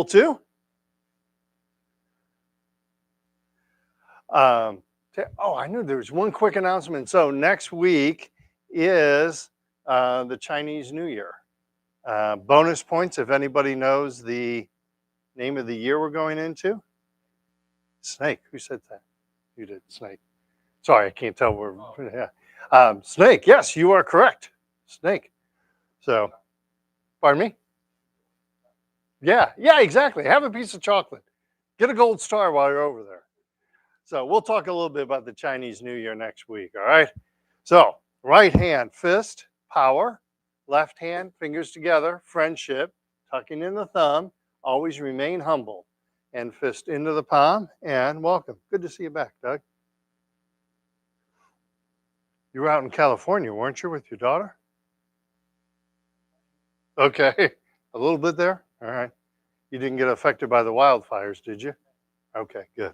Too. I knew there was one quick announcement. So next week is the Chinese New Year. Bonus points if anybody knows the name of the year we're going into. Snake. Who said that? You did. Snake. Sorry, I can't tell where. Yeah. Snake. Yes, you are correct. Snake. So, pardon me? Yeah, exactly. Have a piece of chocolate. Get a gold star while you're over there. So we'll talk a little bit about the Chinese New Year next week, all right? So right hand, fist, power. Left hand, fingers together, friendship, tucking in the thumb. Always remain humble. And fist into the palm, and welcome. Good to see you back, Doug. You were out in California, weren't you, with your daughter? Okay, a little bit there? All right. You didn't get affected by the wildfires, did you? Okay, good.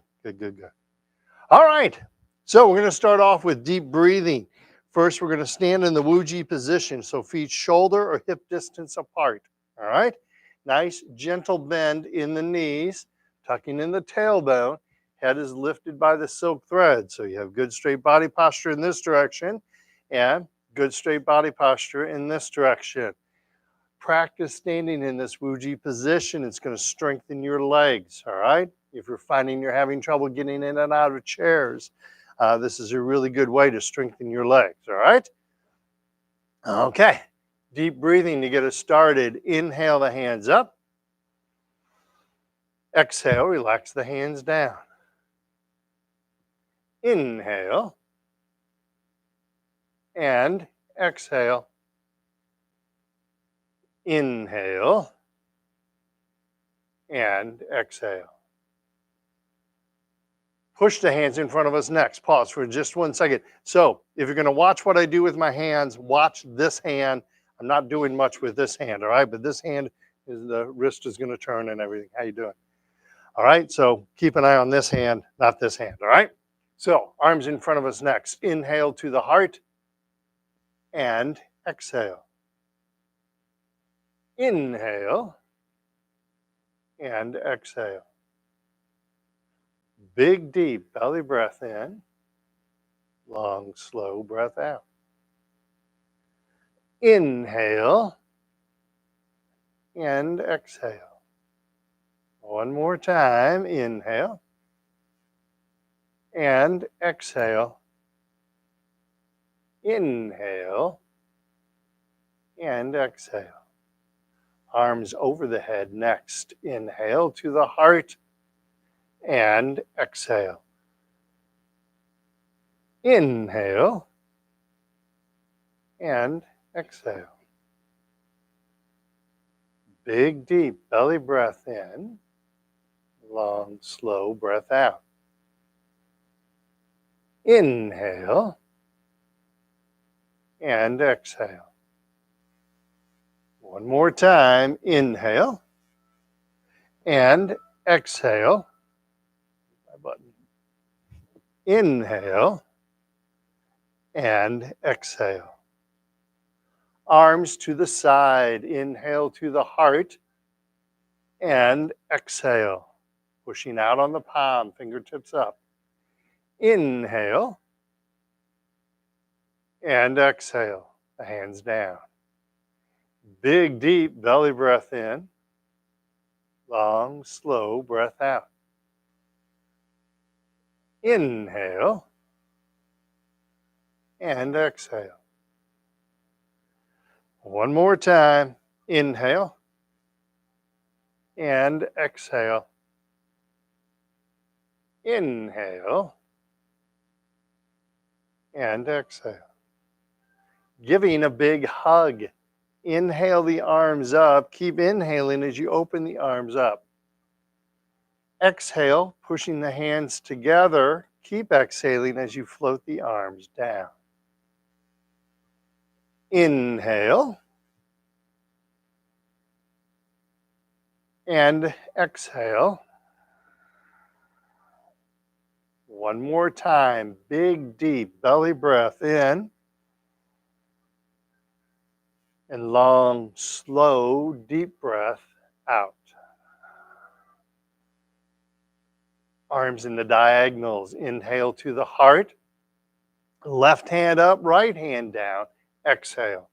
All right, so we're going to start off with deep breathing. First, we're going to stand in the Wuji position, so feet shoulder or hip distance apart. All right, nice gentle bend in the knees, tucking in the tailbone. Head is lifted by the silk thread, so you have good straight body posture in this direction and good straight body posture in this direction. Practice standing in this Wuji position. It's going to strengthen your legs, all right? If you're finding you're having trouble getting in and out of chairs, this is a really good way to strengthen your legs, all right? Okay, deep breathing to get us started. Inhale the hands up. Exhale, relax the hands down. Inhale and exhale. Inhale and exhale. Push the hands in front of us next. Pause for just 1 second. So if you're going to watch what I do with my hands, watch this hand. I'm not doing much with this hand, all right? But this hand, the wrist is going to turn and everything. How you doing? All right, so keep an eye on this hand, not this hand, all right? So arms in front of us next. Inhale to the heart and exhale. Inhale and exhale. Big, deep belly breath in. Long, slow breath out. Inhale and exhale. One more time. Inhale and exhale. Inhale and exhale. Arms over the head next. Inhale to the heart and exhale. Inhale and exhale. Big, deep belly breath in. Long, slow breath out. Inhale and exhale. One more time. Inhale and exhale. My button. Inhale and exhale. Arms to the side. Inhale to the heart and exhale. Pushing out on the palm, fingertips up. Inhale and exhale. The hands down. Big, deep belly breath in. Long, slow breath out. Inhale and exhale. One more time. Inhale and exhale. Inhale and exhale. Giving a big hug. Inhale the arms up. Keep inhaling as you open the arms up. Exhale, pushing the hands together. Keep exhaling as you float the arms down. Inhale and exhale. One more time. Big, deep belly breath in. And long, slow, deep breath out. Arms in the diagonals. Inhale to the heart. Left hand up, right hand down. Exhale.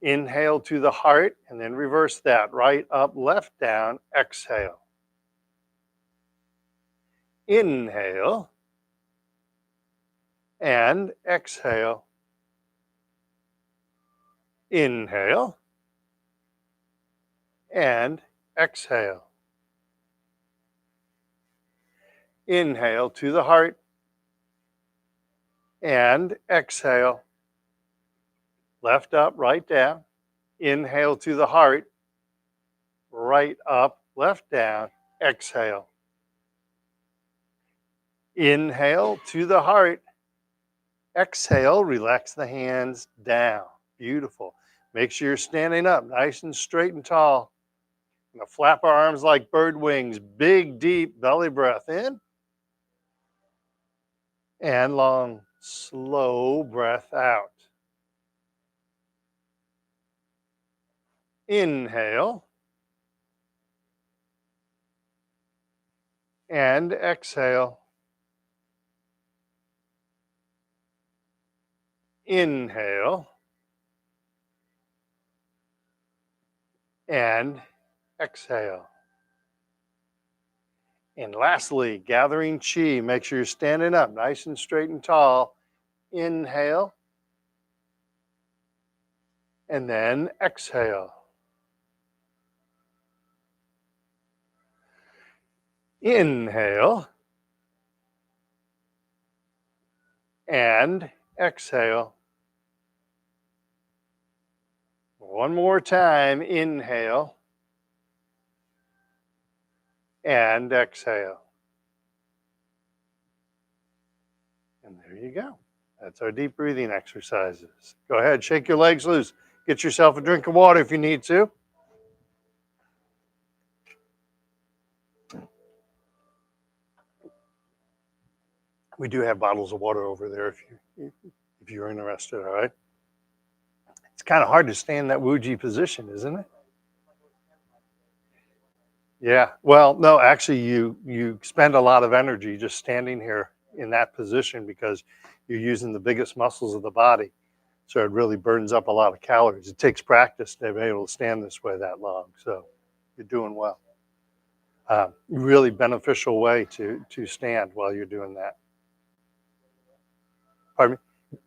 Inhale to the heart and then reverse that. Right up, left down. Exhale. Inhale and exhale. Inhale and exhale. Inhale to the heart and exhale. Left up, right down. Inhale to the heart, right up, left down. Exhale. Inhale to the heart. Exhale, relax the hands down. Beautiful. Make sure you're standing up nice and straight and tall. Now flap our arms like bird wings. Big, deep belly breath in. And long, slow breath out. Inhale. And exhale. Inhale. And exhale. And lastly, gathering chi. Make sure you're standing up nice and straight and tall. Inhale. And then exhale. Inhale. And exhale. One more time. Inhale. And exhale. And there you go. That's our deep breathing exercises. Go ahead, shake your legs loose. Get yourself a drink of water if you need to. We do have bottles of water over there if you're interested, all right? It's kind of hard to stay in that Wuji position, isn't it? Yeah. Well, no, actually you spend a lot of energy just standing here in that position because you're using the biggest muscles of the body. So it really burns up a lot of calories. It takes practice to be able to stand this way that long. So you're doing well. Really beneficial way to stand while you're doing that. Pardon me?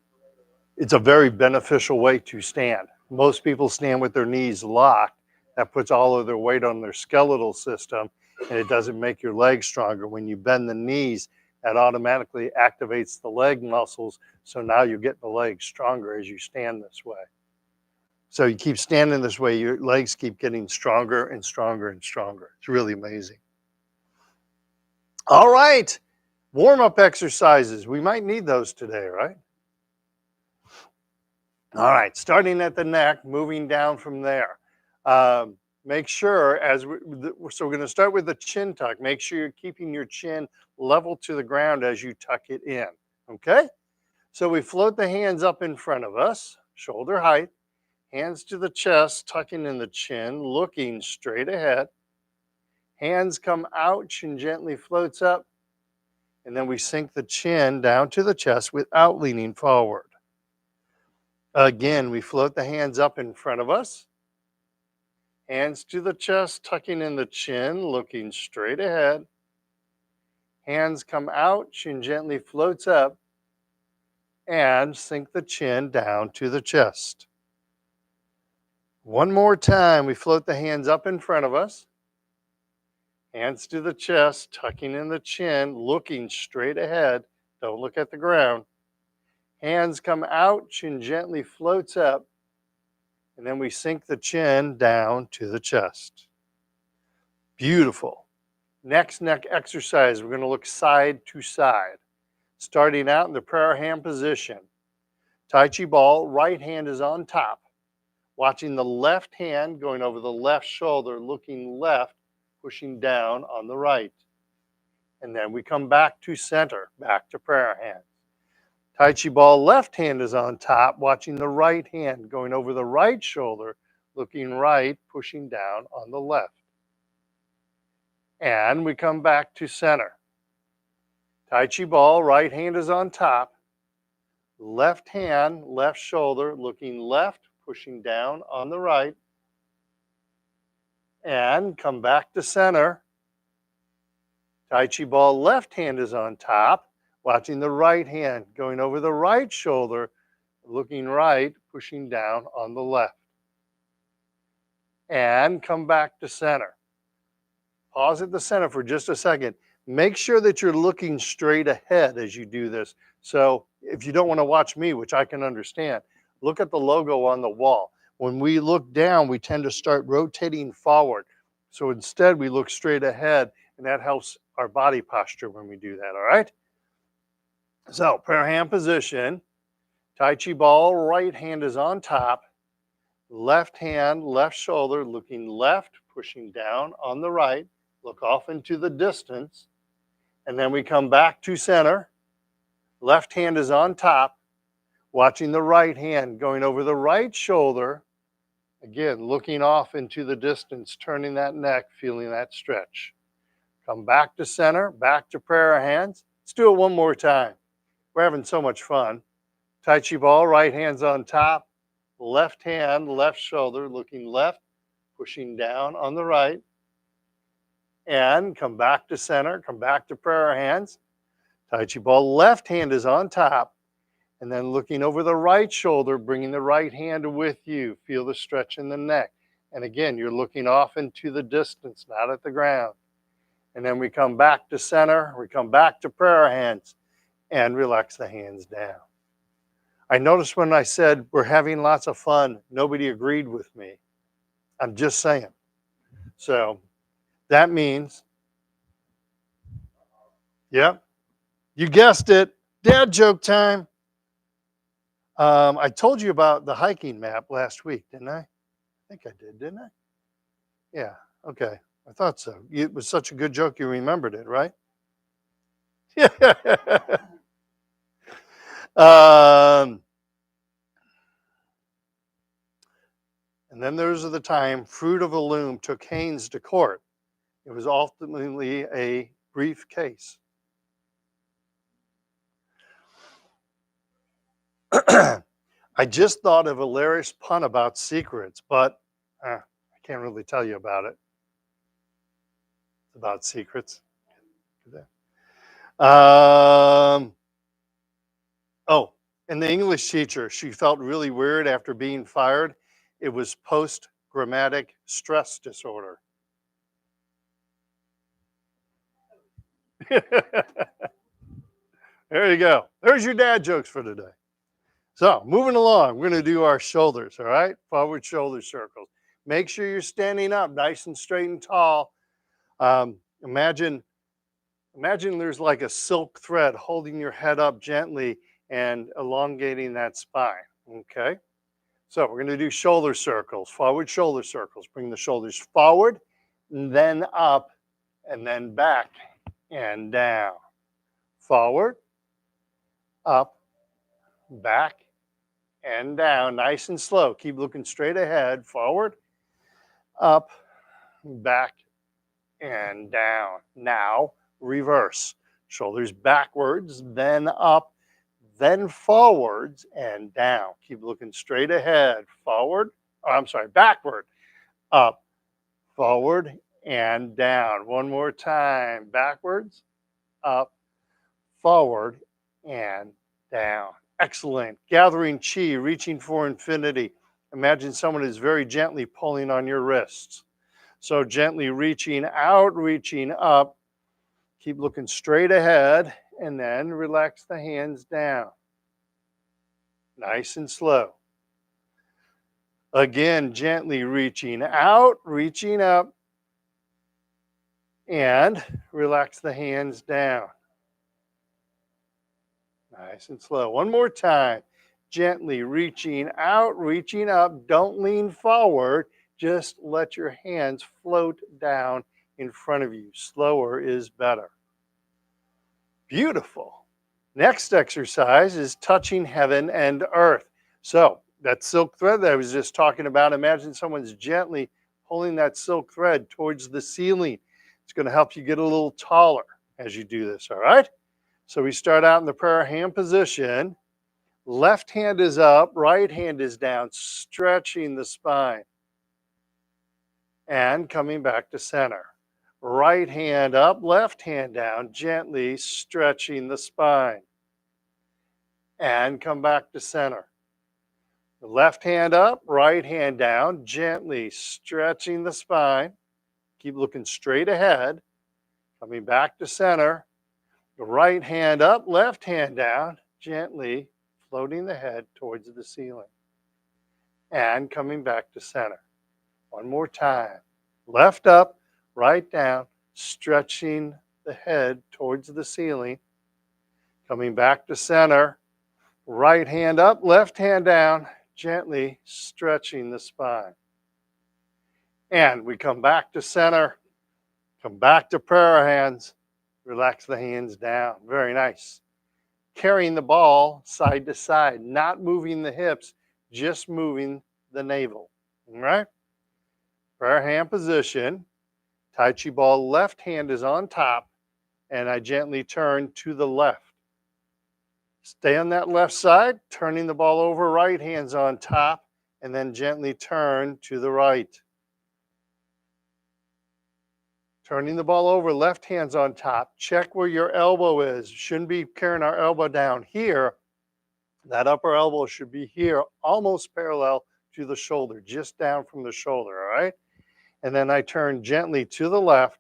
It's a very beneficial way to stand. Most people stand with their knees locked. That puts all of their weight on their skeletal system, and it doesn't make your legs stronger. When you bend the knees, that automatically activates the leg muscles. So now you get the legs stronger as you stand this way. So you keep standing this way, your legs keep getting stronger and stronger and stronger. It's really amazing. All right, warm-up exercises. We might need those today, right? All right, starting at the neck, moving down from there. Make sure so we're going to start with the chin tuck. Make sure you're keeping your chin level to the ground as you tuck it in. Okay? So we float the hands up in front of us, shoulder height, hands to the chest, tucking in the chin, looking straight ahead. Hands come out, chin gently floats up, and then we sink the chin down to the chest without leaning forward. Again, we float the hands up in front of us. Hands to the chest, tucking in the chin, looking straight ahead. Hands come out, chin gently floats up, and sink the chin down to the chest. One more time, we float the hands up in front of us. Hands to the chest, tucking in the chin, looking straight ahead. Don't look at the ground. Hands come out, chin gently floats up, and then we sink the chin down to the chest. Beautiful. Next neck exercise, we're going to look side to side. Starting out in the prayer hand position. Tai Chi ball, right hand is on top. Watching the left hand going over the left shoulder, looking left, pushing down on the right. And then we come back to center, back to prayer hand. Tai Chi ball, left hand is on top, watching the right hand going over the right shoulder, looking right, pushing down on the left. And we come back to center. Tai Chi ball, right hand is on top. Left hand, left shoulder, looking left, pushing down on the right. And come back to center. Tai Chi ball, left hand is on top, watching the right hand, going over the right shoulder, looking right, pushing down on the left. And come back to center. Pause at the center for just a second. Make sure that you're looking straight ahead as you do this. So if you don't want to watch me, which I can understand, look at the logo on the wall. When we look down, we tend to start rotating forward. So instead, we look straight ahead, and that helps our body posture when we do that, all right? So prayer hand position, Tai Chi ball, right hand is on top, left hand, left shoulder, looking left, pushing down on the right, look off into the distance, and then we come back to center, left hand is on top, watching the right hand, going over the right shoulder, again, looking off into the distance, turning that neck, feeling that stretch. Come back to center, back to prayer hands. Let's do it one more time. We're having so much fun. Tai Chi ball, right hand's on top, left hand, left shoulder, looking left, pushing down on the right. And come back to center, come back to prayer hands. Tai Chi ball, left hand is on top, and then looking over the right shoulder, bringing the right hand with you. Feel the stretch in the neck. And again, you're looking off into the distance, not at the ground. And then we come back to center, we come back to prayer hands, and relax the hands down. I noticed when I said we're having lots of fun, nobody agreed with me. I'm just saying. So that means, yep, you guessed it, dad joke time. I told you about the hiking map last week, didn't I? I think I did, didn't I? Yeah, okay. I thought so. It was such a good joke, you remembered it, right? um, and then there's the time Fruit of a Loom took Haynes to court. It was ultimately a brief case. I just thought of a hilarious pun about secrets, but I can't really tell you about it. It's about secrets. Oh, and the English teacher, she felt really weird after being fired. It was post-traumatic stress disorder. There you go. There's your dad jokes for today. So moving along, we're going to do our shoulders, all right? Forward shoulder circles. Make sure you're standing up nice and straight and tall. Imagine there's like a silk thread holding your head up gently and elongating that spine, okay? So we're going to do shoulder circles, forward shoulder circles. Bring the shoulders forward, and then up, and then back and down. Forward, up, back, and down. Nice and slow. Keep looking straight ahead. Forward, up, back, and down. Now, reverse. Shoulders backwards, then up, then forwards and down. Keep looking straight ahead. Forward, backward, up, forward, and down. One more time. Backwards, up, forward, and down. Excellent. Gathering chi, reaching for infinity. Imagine someone is very gently pulling on your wrists. So gently reaching out, reaching up. Keep looking straight ahead, and then relax the hands down. Nice and slow. Again, gently reaching out, reaching up, and relax the hands down. Nice and slow. One more time. Gently reaching out, reaching up. Don't lean forward. Just let your hands float down in front of you. Slower is better. Beautiful. Next exercise is touching heaven and earth. So that silk thread that I was just talking about, imagine someone's gently pulling that silk thread towards the ceiling. It's going to help you get a little taller as you do this, all right? So we start out in the prayer hand position. Left hand is up, right hand is down, stretching the spine. And coming back to center. Right hand up, left hand down, gently stretching the spine. And come back to center. Left hand up, right hand down, gently stretching the spine. Keep looking straight ahead. Coming back to center. Right hand up, left hand down, gently floating the head towards the ceiling. And coming back to center. One more time. Left up, right down, stretching the head towards the ceiling. Coming back to center. Right hand up, left hand down, gently stretching the spine. And we come back to center. Come back to prayer hands. Relax the hands down. Very nice. Carrying the ball side to side, not moving the hips, just moving the navel. All right? Prayer hand position. Tai Chi ball, left hand is on top, and I gently turn to the left. Stay on that left side, turning the ball over, right hand's on top, and then gently turn to the right. Turning the ball over, left hand's on top. Check where your elbow is. Shouldn't be carrying our elbow down here. That upper elbow should be here, almost parallel to the shoulder, just down from the shoulder, all right? And then I turn gently to the left,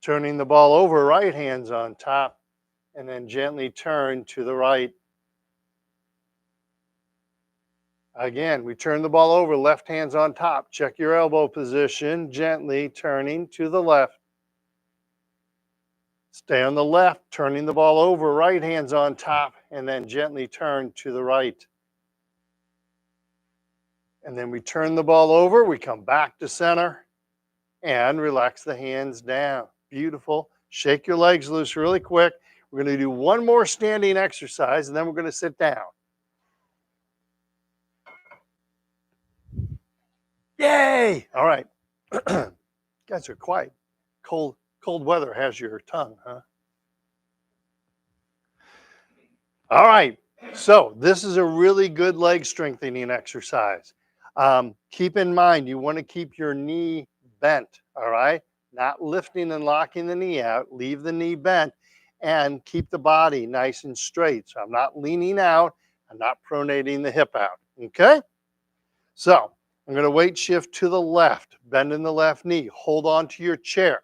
turning the ball over, right hand's on top, and then gently turn to the right. Again, we turn the ball over, left hand's on top. Check your elbow position, gently turning to the left. Stay on the left, turning the ball over, right hand's on top, and then gently turn to the right. And then we turn the ball over, we come back to center, and relax the hands down. Beautiful. Shake your legs loose really quick. We're going to do one more standing exercise, and then we're going to sit down. Yay! All right. You guys are quiet. Cold weather has your tongue, huh? All right. So this is a really good leg strengthening exercise. Keep in mind, you want to keep your knee bent, all right? Not lifting and locking the knee out. Leave the knee bent and keep the body nice and straight. So I'm not leaning out. I'm not pronating the hip out, okay? So I'm going to weight shift to the left, bend in the left knee. Hold on to your chair.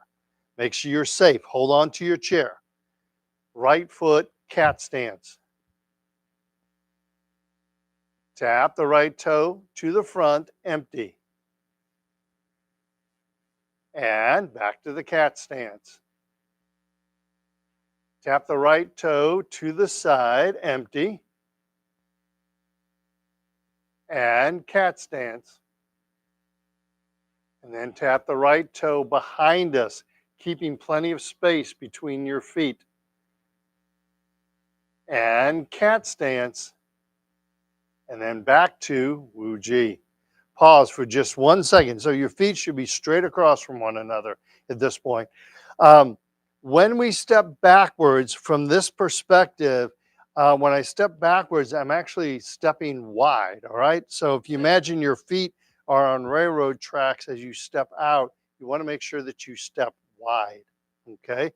Make sure you're safe. Hold on to your chair. Right foot, cat stance. Tap the right toe to the front, empty. And back to the cat stance. Tap the right toe to the side, empty. And cat stance. And then tap the right toe behind us, keeping plenty of space between your feet. And cat stance. And then back to Wu Ji. Pause for just 1 second. So your feet should be straight across from one another at this point. When we step backwards from this perspective, when I step backwards, I'm actually stepping wide, all right? So if you imagine your feet are on railroad tracks as you step out, you want to make sure that you step wide, okay?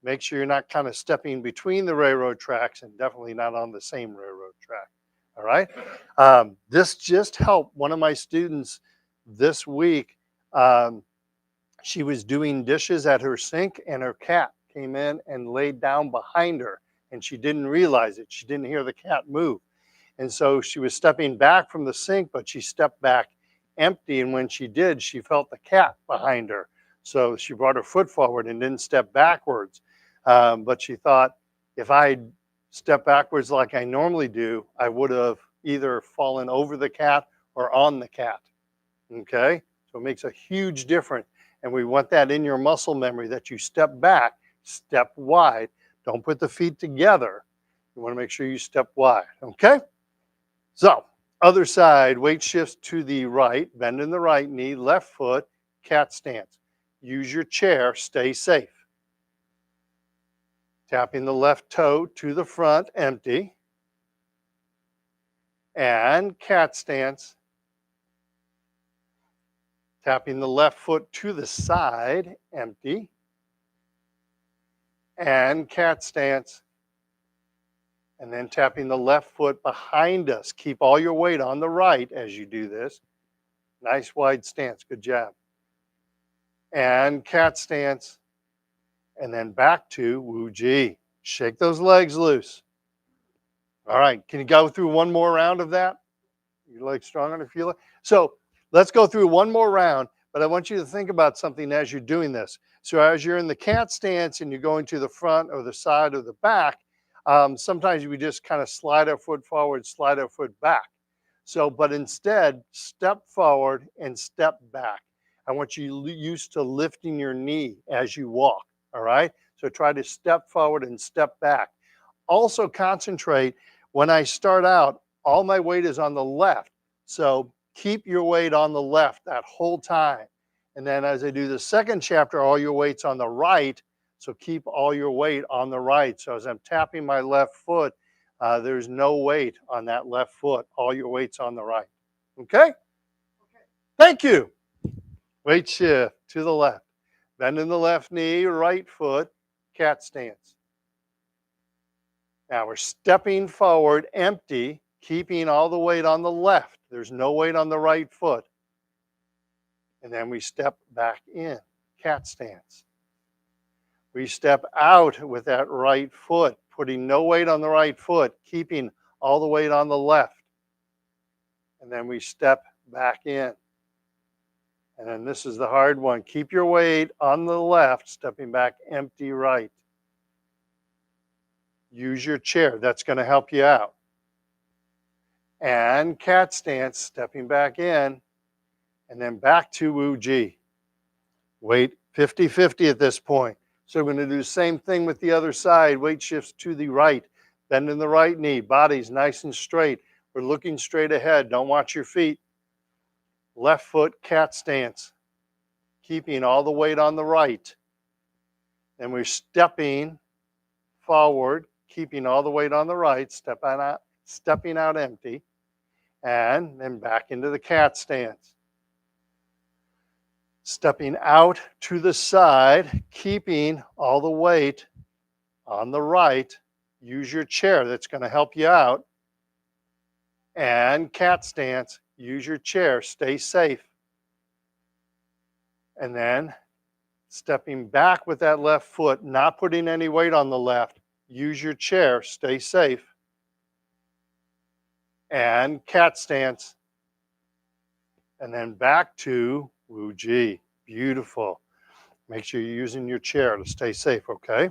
Make sure you're not kind of stepping between the railroad tracks and definitely not on the same railroad track, all right? This just helped one of my students this week. She was doing dishes at her sink and her cat came in and laid down behind her and she didn't realize it. She didn't hear the cat move. And so she was stepping back from the sink, but she stepped back empty. And when she did, she felt the cat behind her. So she brought her foot forward and didn't step backwards. But she thought, if I step backwards like I normally do, I would have either fallen over the cat or on the cat. Okay? So it makes a huge difference. And we want that in your muscle memory that you step back, step wide. Don't put the feet together. You want to make sure you step wide. Okay? So, other side, weight shifts to the right, bend in the right knee, left foot, cat stance. Use your chair, stay safe. Tapping the left toe to the front, empty. And cat stance. Tapping the left foot to the side, empty. And cat stance. And then tapping the left foot behind us. Keep all your weight on the right as you do this. Nice wide stance, good job. And cat stance. And then back to Wu Ji. Shake those legs loose. All right, can you go through one more round of that? Your legs strong enough to feel it? So let's go through one more round, but I want you to think about something as you're doing this. So as you're in the cat stance and you're going to the front or the side or the back, sometimes we just kind of slide our foot forward, slide our foot back. So, but instead, step forward and step back. I want you used to lifting your knee as you walk, all right? So try to step forward and step back. Also concentrate, when I start out, all my weight is on the left. So keep your weight on the left that whole time. And then as I do the second chapter, all your weight's on the right. So keep all your weight on the right. So as I'm tapping my left foot, there's no weight on that left foot. All your weight's on the right. Okay? Thank you. Weight shift to the left. Bending the left knee, right foot, cat stance. Now we're stepping forward, empty, keeping all the weight on the left. There's no weight on the right foot. And then we step back in, cat stance. We step out with that right foot, putting no weight on the right foot, keeping all the weight on the left. And then we step back in. And then this is the hard one. Keep your weight on the left, stepping back, empty right. Use your chair. That's going to help you out. And cat stance, stepping back in, and then back to Wu Ji. Weight 50-50 at this point. So we're going to do the same thing with the other side. Weight shifts to the right. Bending the right knee. Body's nice and straight. We're looking straight ahead. Don't watch your feet. Left foot, cat stance. Keeping all the weight on the right. And we're stepping forward, keeping all the weight on the right, stepping out empty, and then back into the cat stance. Stepping out to the side, keeping all the weight on the right. Use your chair, that's going to help you out. And cat stance, use your chair, stay safe. And then stepping back with that left foot, not putting any weight on the left. Use your chair, stay safe. And cat stance. And then back to Wu Ji. Beautiful. Make sure you're using your chair to stay safe, okay?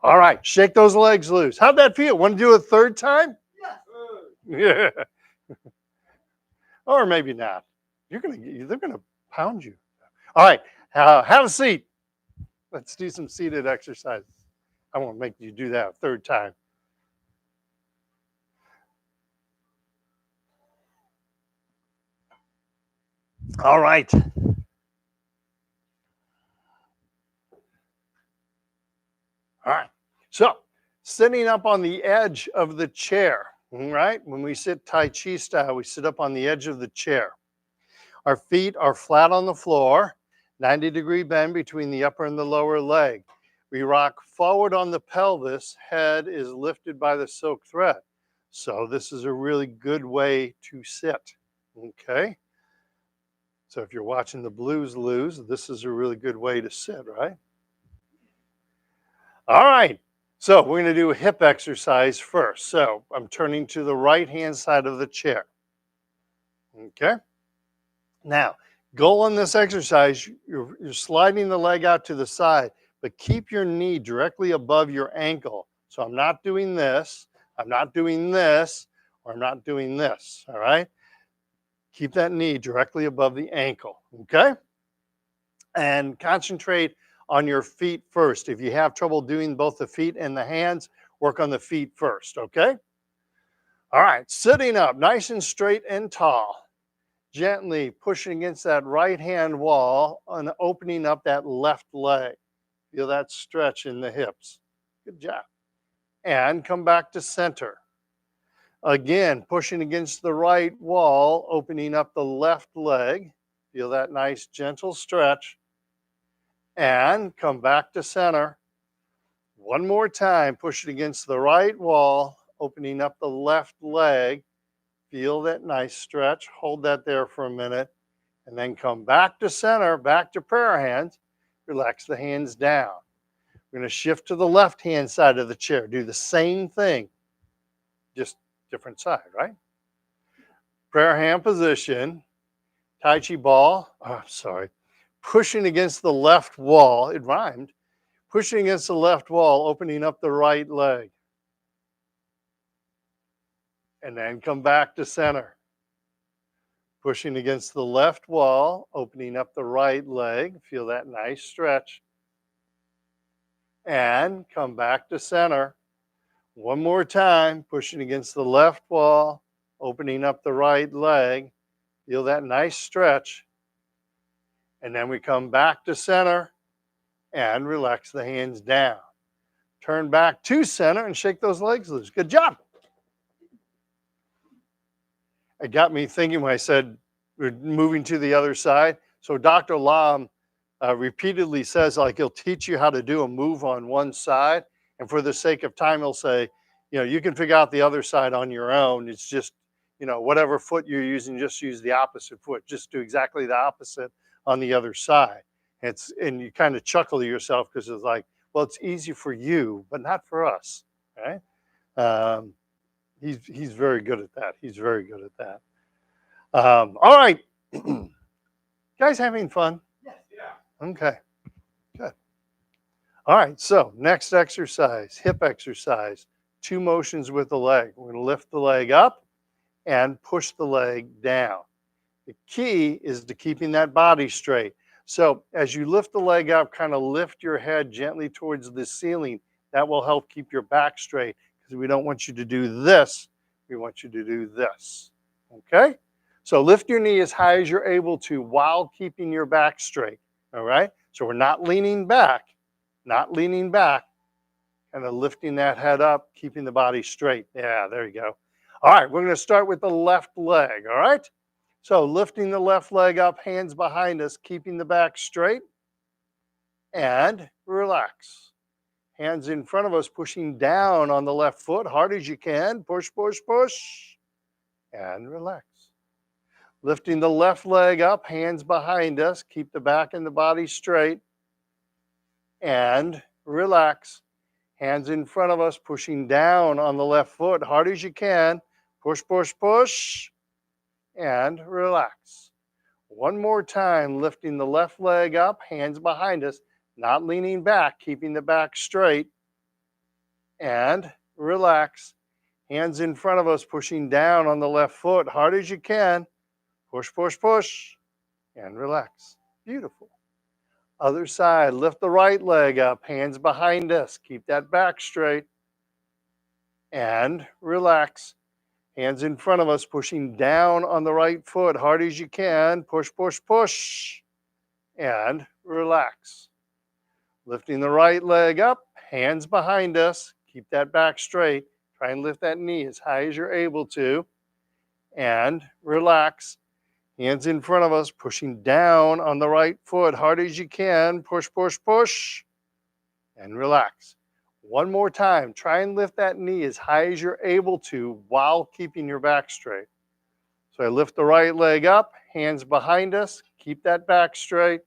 All right, shake those legs loose. How'd that feel? Want to do it a third time? Yeah. Or maybe not. They're gonna pound you. All right, have a seat. Let's do some seated exercises. I won't make you do that a third time. All right. All right. So, sitting up on the edge of the chair, right? When we sit Tai Chi style, we sit up on the edge of the chair. Our feet are flat on the floor, 90-degree bend between the upper and the lower leg. We rock forward on the pelvis, head is lifted by the silk thread. So this is a really good way to sit, okay? So if you're watching the Blues lose, this is a really good way to sit, right? All right, so we're gonna do a hip exercise first. So I'm turning to the right-hand side of the chair, okay? Now, goal on this exercise, you're sliding the leg out to the side, but keep your knee directly above your ankle. So I'm not doing this, I'm not doing this, or I'm not doing this, all right? Keep that knee directly above the ankle, okay? And concentrate on your feet first. If you have trouble doing both the feet and the hands, work on the feet first, okay? All right, sitting up, nice and straight and tall. gently pushing against that right hand wall and opening up that left leg. Feel that stretch in the hips. Good job. And come back to center. Again, pushing against the right wall, opening up the left leg. Feel that nice gentle stretch. And come back to center. One more time, push it against the right wall, opening up the left leg. Feel that nice stretch. Hold that there for a minute. And then come back to center, back to prayer hands. Relax the hands down. We're going to shift to the left-hand side of the chair. Do the same thing, just different side, right? Prayer hand position. Tai Chi ball. Oh, sorry. Pushing against the left wall. It rhymed. Pushing against the left wall, opening up the right leg. And then come back to center. Pushing against the left wall, opening up the right leg. Feel that nice stretch. And come back to center. One more time, pushing against the left wall, opening up the right leg. Feel that nice stretch. And then we come back to center and relax the hands down. Turn back to center and shake those legs loose. Good job. It got me thinking when I said we're moving to the other side. So Dr. Lam repeatedly says, like, he'll teach you how to do a move on one side. And for the sake of time, he'll say, you can figure out the other side on your own. It's just, whatever foot you're using, just use the opposite foot. Just do exactly the opposite on the other side. And you kind of chuckle to yourself because it's like, well, it's easy for you, but not for us, right? He's very good at that. He's very good at that. All right. Guys having fun? Yes. Yeah. Okay, good. All right, so next exercise, hip exercise. 2 motions with the leg. We're going to lift the leg up and push the leg down. The key is to keeping that body straight. So as you lift the leg up, kind of lift your head gently towards the ceiling. That will help keep your back straight because we don't want you to do this. We want you to do this. Okay? So lift your knee as high as you're able to while keeping your back straight. All right? So we're not leaning back, kind of lifting that head up, keeping the body straight. Yeah, there you go. All right, we're going to start with the left leg. All right? So lifting the left leg up, hands behind us, keeping the back straight, and relax. Hands in front of us, pushing down on the left foot, hard as you can. Push, push, push, and relax. Lifting the left leg up, hands behind us, keep the back and the body straight, and relax. Hands in front of us, pushing down on the left foot, hard as you can. Push, push, push, and relax. One more time, lifting the left leg up, hands behind us, not leaning back, keeping the back straight, and relax. Hands in front of us, pushing down on the left foot, hard as you can. Push, push, push, and relax. Beautiful. Other side, lift the right leg up, hands behind us, keep that back straight, and relax. Hands in front of us, pushing down on the right foot, hard as you can. Push, push, push, and relax. Lifting the right leg up, hands behind us, keep that back straight. Try and lift that knee as high as you're able to, and relax. Hands in front of us, pushing down on the right foot, hard as you can. Push, push, push, and relax. One more time. Try and lift that knee as high as you're able to while keeping your back straight. So I lift the right leg up, hands behind us. Keep that back straight.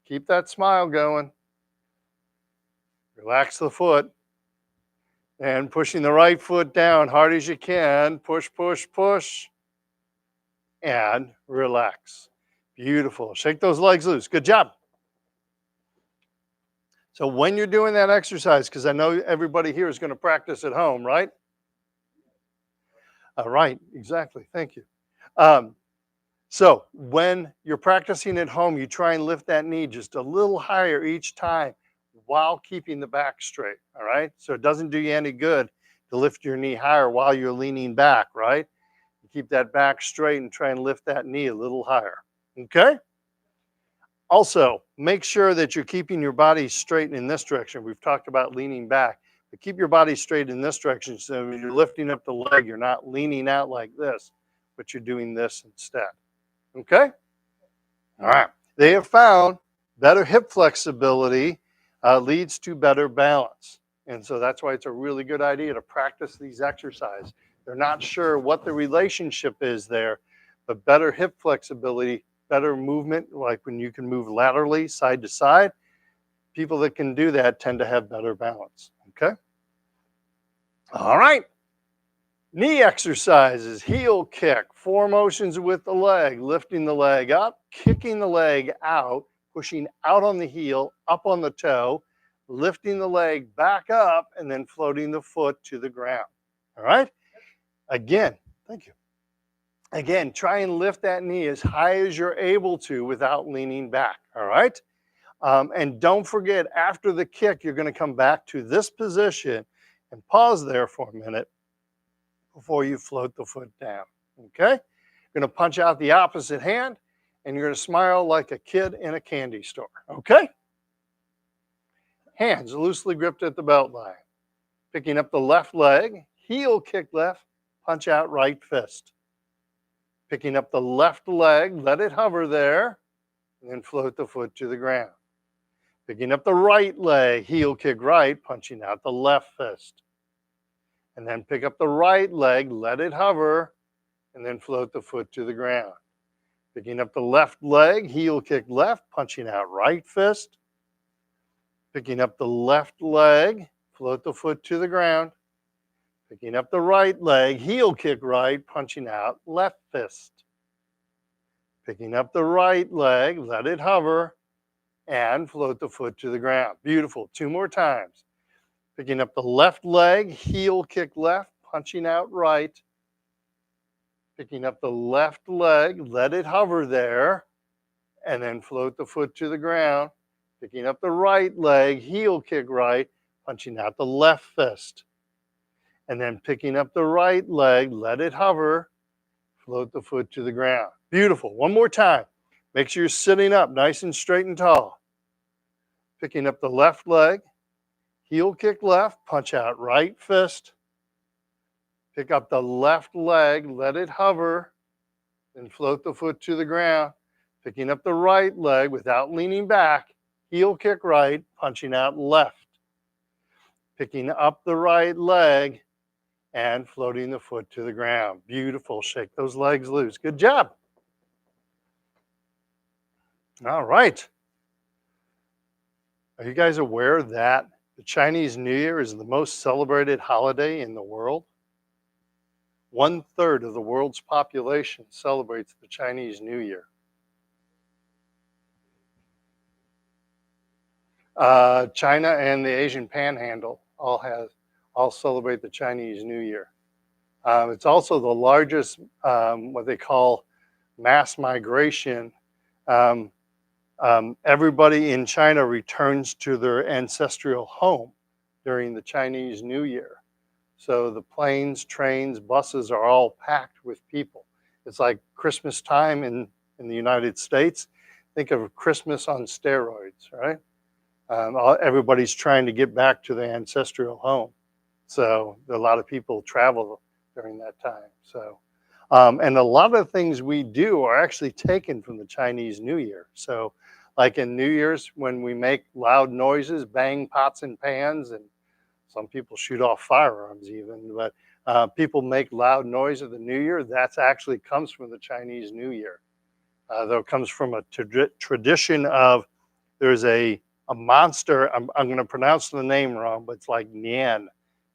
Keep that smile going. Relax the foot. And pushing the right foot down hard as you can. Push, push, push, and relax. Beautiful. Shake those legs loose. Good job. So when you're doing that exercise, because I know everybody here is going to practice at home, right? Right, exactly. Thank you. So when you're practicing at home, you try and lift that knee just a little higher each time while keeping the back straight, all right? So it doesn't do you any good to lift your knee higher while you're leaning back, right? You keep that back straight and try and lift that knee a little higher. Okay? Also, make sure that you're keeping your body straight in this direction. We've talked about leaning back, but keep your body straight in this direction. So when you're lifting up the leg, you're not leaning out like this, but you're doing this instead. Okay? All right. They have found better hip flexibility leads to better balance. And so that's why it's a really good idea to practice these exercises. They're not sure what the relationship is there, but better hip flexibility, better movement, like when you can move laterally side to side, people that can do that tend to have better balance. Okay? All right. Knee exercises, heel kick, 4 motions with the leg, lifting the leg up, kicking the leg out, pushing out on the heel, up on the toe, lifting the leg back up, and then floating the foot to the ground. All right? Again, thank you. Again, try and lift that knee as high as you're able to without leaning back. All right? And don't forget, after the kick, you're going to come back to this position and pause there for a minute before you float the foot down. Okay? You're going to punch out the opposite hand and you're going to smile like a kid in a candy store. Okay? Hands loosely gripped at the belt line. Picking up the left leg, heel kick left, punch out right fist. Picking up the left leg, let it hover there, and then float the foot to the ground. Picking up the right leg, heel kick right, punching out the left fist. And then pick up the right leg, let it hover, and then float the foot to the ground. Picking up the left leg, heel kick left, punching out right fist. Picking up the left leg, float the foot to the ground. Picking up the right leg, heel kick right, punching out left fist. Picking up the right leg, let it hover, and float the foot to the ground. Beautiful. 2 more times. Picking up the left leg, heel kick left, punching out right. Picking up the left leg, let it hover there, and then float the foot to the ground. Picking up the right leg, heel kick right, punching out the left fist. And then picking up the right leg, let it hover, float the foot to the ground. Beautiful. 1 more time. Make sure you're sitting up nice and straight and tall. Picking up the left leg, heel kick left, punch out right fist. Pick up the left leg, let it hover, then float the foot to the ground. Picking up the right leg without leaning back, heel kick right, punching out left. Picking up the right leg and floating the foot to the ground. Beautiful. Shake those legs loose. Good job. All right. Are you guys aware that the Chinese New Year is the most celebrated holiday in the world? 1/3 of the world's population celebrates the Chinese New Year. China and the Asian Panhandle all celebrate the Chinese New Year. It's also the largest, what they call mass migration. Everybody in China returns to their ancestral home during the Chinese New Year. So the planes, trains, buses are all packed with people. It's like Christmas time in the United States. Think of Christmas on steroids, right? Everybody's trying to get back to their ancestral home. So a lot of people travel during that time. So, and a lot of things we do are actually taken from the Chinese New Year. So like in New Year's, when we make loud noises, bang pots and pans, and some people shoot off firearms even, but people make loud noise at the New Year. That actually comes from the Chinese New Year. Though it comes from a tradition of, there's a monster, I'm going to pronounce the name wrong, but it's like Nian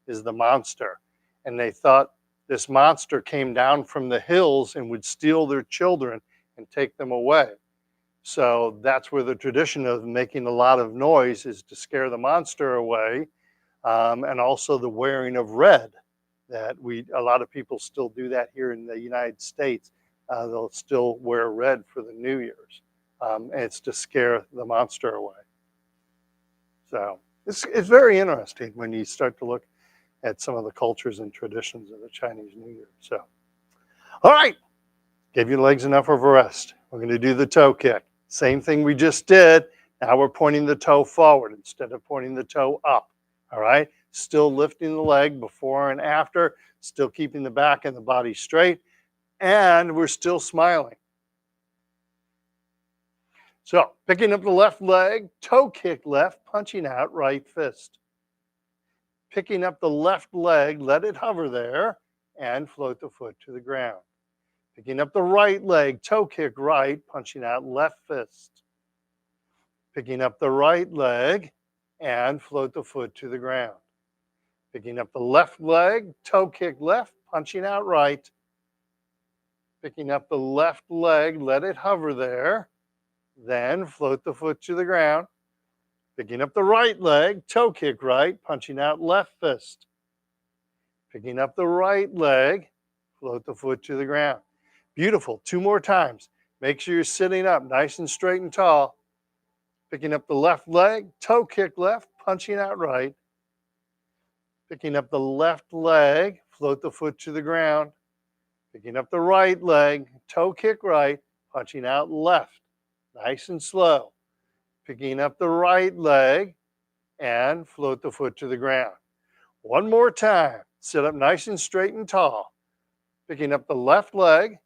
is the monster. And they thought this monster came down from the hills and would steal their children and take them away. So that's where the tradition of making a lot of noise is to scare the monster away. And also the wearing of red, that a lot of people still do that here in the United States. They'll still wear red for the New Year's. And it's to scare the monster away. So it's very interesting when you start to look at some of the cultures and traditions of the Chinese New Year. So, All right. Give your legs enough of a rest. We're going to do the toe kick. Same thing we just did. Now we're pointing the toe forward instead of pointing the toe up. All right. Still lifting the leg before and after, still keeping the back and the body straight, and we're still smiling. So picking up the left leg, toe kick left, punching out right fist. Picking up the left leg, let it hover there, and float the foot to the ground. Picking up the right leg, toe kick right, punching out left fist. Picking up the right leg and float the foot to the ground. Picking up the left leg, toe kick left, punching out right. Picking up the left leg, let it hover there, then float the foot to the ground. Picking up the right leg, toe kick right, punching out left fist. Picking up the right leg, float the foot to the ground. Beautiful. 2 more times. Make sure you're sitting up nice and straight and tall. Picking up the left leg, toe kick left, punching out right. Picking up the left leg, float the foot to the ground. Picking up the right leg, toe kick right, punching out left. Nice and slow. Picking up the right leg and float the foot to the ground. 1 more time. Sit up nice and straight and tall. Picking up the left leg,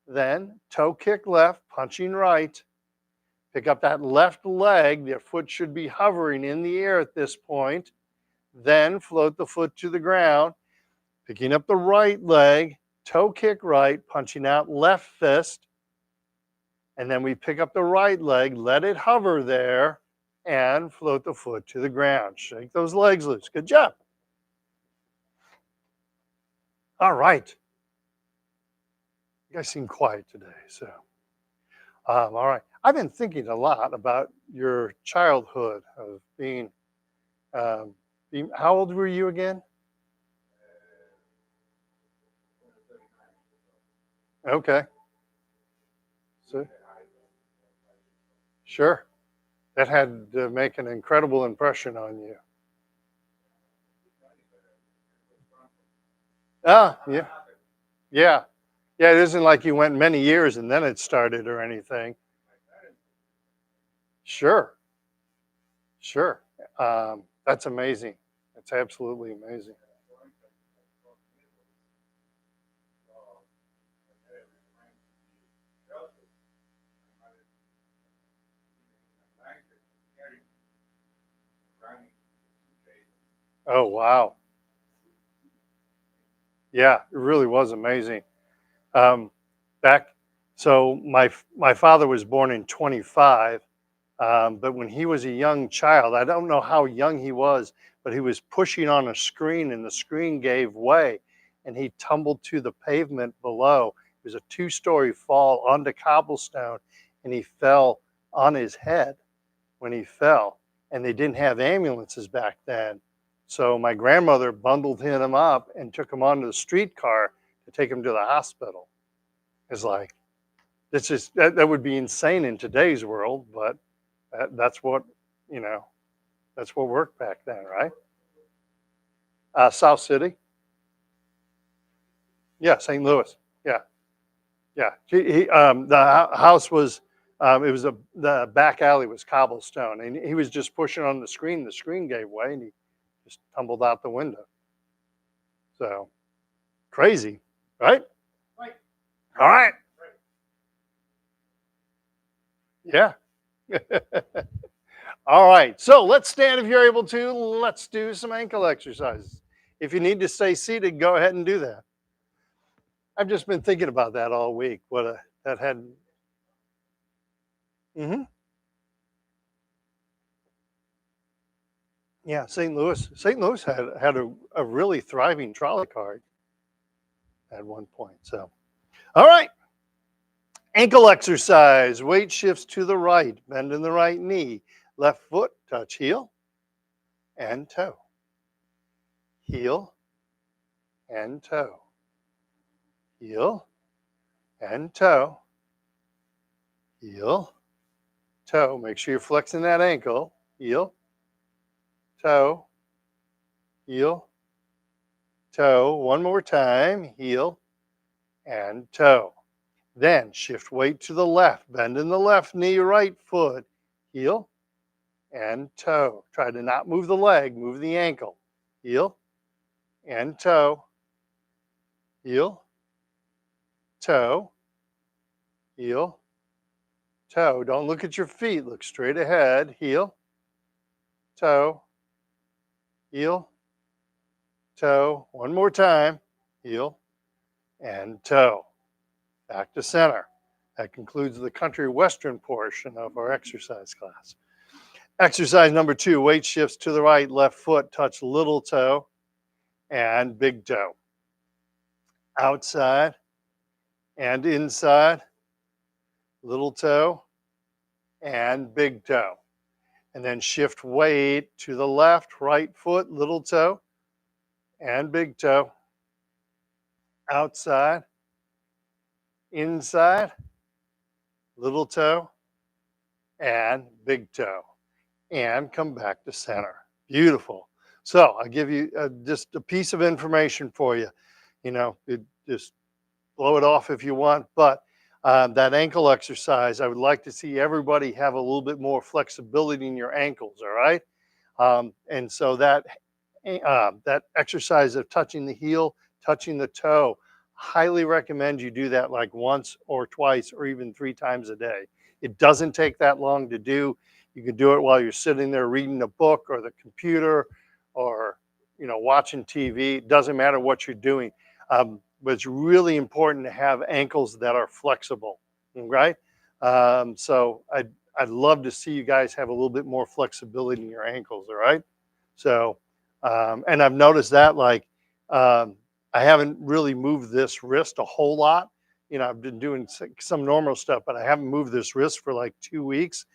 then toe kick left, punching right. Pick up that left leg. The foot should be hovering in the air at this point. Then float the foot to the ground. Picking up the right leg, toe kick right, punching out left fist. And then we pick up the right leg, let it hover there, and float the foot to the ground. Shake those legs loose. Good job. All right. You guys seem quiet today, so. All right. I've been thinking a lot about your childhood of um, how old were you again? Okay. So, sure. That had to make an incredible impression on you. Ah, yeah. Yeah. Yeah, it isn't like you went many years and then it started or anything. Sure. Sure. That's amazing. That's absolutely amazing. Oh, wow. Yeah, it really was amazing. Um, back, so my father was born in 25, but when he was a young child, I don't know how young he was, but he was pushing on a screen and the screen gave way and he tumbled to the pavement below. It was a 2-story fall onto cobblestone and he fell on his head when he fell. And they didn't have ambulances back then. So my grandmother bundled him up and took him onto the streetcar to take him to the hospital. It's like, that would be insane in today's world, but that's what, you know, that's what worked back then, right? South City. Yeah, St. Louis. Yeah, yeah. The house was, it was the back alley was cobblestone, and he was just pushing on the screen. The screen gave way, and he just tumbled out the window. So crazy, right? Right. All right. Yeah. All right. So let's stand if you're able to. Let's do some ankle exercises. If you need to stay seated, go ahead and do that. I've just been thinking about that all week. That had. Hmm. Yeah, St. Louis. St. Louis had a really thriving trolley car at one point. So, all right. Ankle exercise. Weight shifts to the right. Bend in the right knee. Left foot touch heel and toe. Heel and toe. Heel and toe. Heel, toe. Make sure you're flexing that ankle. Heel, toe, heel, toe. One more time. Heel, and toe. Then shift weight to the left, bend in the left knee, right foot, heel and toe. Try to not move the leg, move the ankle. Heel and toe, heel, toe, heel, toe. Don't look at your feet, look straight ahead. Heel, toe, heel, toe. One more time. Heel and toe. Back to center. That concludes the country western portion of our exercise class. Exercise number 2, weight shifts to the right, left foot, touch little toe and big toe. Outside and inside, little toe and big toe. And then shift weight to the left, right foot, little toe and big toe. Outside, inside, little toe and big toe. And come back to center. Beautiful. So I'll give you just a piece of information for you. You know, just blow it off if you want, but that ankle exercise, I would like to see everybody have a little bit more flexibility in your ankles, all right? And so that exercise of touching the heel, touching the toe, highly recommend you do that like once or twice or even 3 times a day. It doesn't take that long to do. You can do it while you're sitting there reading a book or the computer or, you know, watching TV. It doesn't matter what you're doing. But it's really important to have ankles that are flexible, right? So I'd love to see you guys have a little bit more flexibility in your ankles, all right? So, and I've noticed that like, I haven't really moved this wrist a whole lot. You know, I've been doing some normal stuff, but I haven't moved this wrist for like 2 weeks.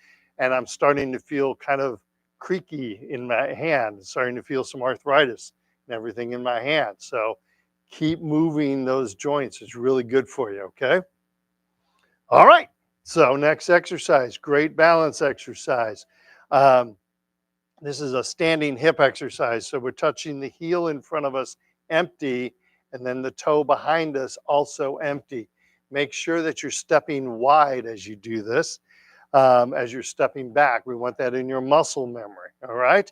And I'm starting to feel kind of creaky in my hand, starting to feel some arthritis and everything in my hand. So keep moving those joints. It's really good for you, okay? All right. So next exercise, great balance exercise. This is a standing hip exercise. So we're touching the heel in front of us empty, and then the toe behind us also empty. Make sure that you're stepping wide as you do this. As you're stepping back, we want that in your muscle memory, all right?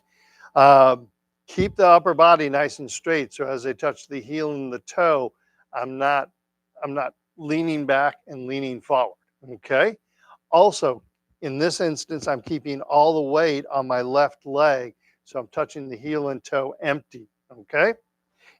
Keep the upper body nice and straight. So as I touch the heel and the toe, I'm not leaning back and leaning forward, okay? Also, in this instance, I'm keeping all the weight on my left leg. So I'm touching the heel and toe empty, okay?